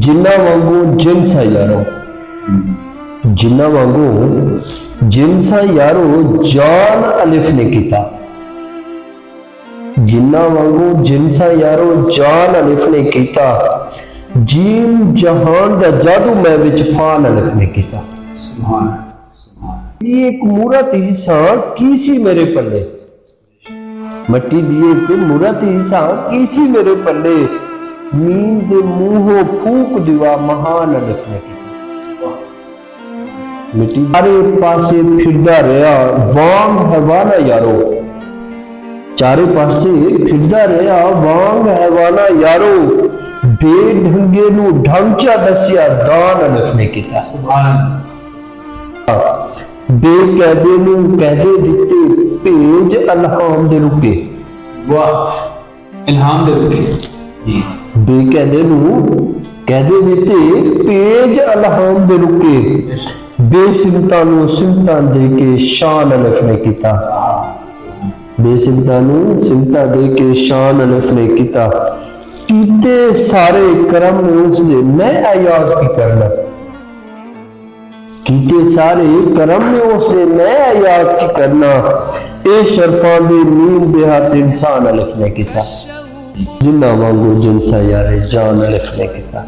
जिन्ना वांगू जिनसा यारो, जिन्ना वांगू जिनसा यारो जान अलिफ ने किता, जिन्ना वांगू जिनसा यारो जान अलिफ ने किता, जीन जहान दा जादू मैं विच फान अलिफ ने किता। ये एक मूरत हिस्सा किसी मेरे पल्ले, मट्टी दी एक मूरत हिस्सा किसी मेरे पल्ले, नींद मुंहो फूक दिवा महान अलिफ ने किता। मिट्टी चारे पासे फिरदा रहा वांग हैवाना यारो, चारे पासे फिरदा रहा वांग हैवाना यारो, बेढंगे नू ढांचा दसिया दान अलिफ ने किता। बेकैदे नू कहदे दिते भेज इल्हाम दे रुके। वाह, इल्हाम दे रुके जी। बेकैदे नू कहदे दिते भेज इल्हाम दे रुके, बेसिमता नू सिमता दे के शान अलिफ ने किता। बेसिमता नू सिमता दे के शान अलिफ ने किता। कीते सारे करम ने उसने मैं अयाज की करना, कीते सारे करम ने उसने मैं अयाज की करना, ए शरफां दे नीम दे हाथ इंसान अलिफ ने किता। जिन्ना वांगू जिनसा यारे जान अलिफ ने किता।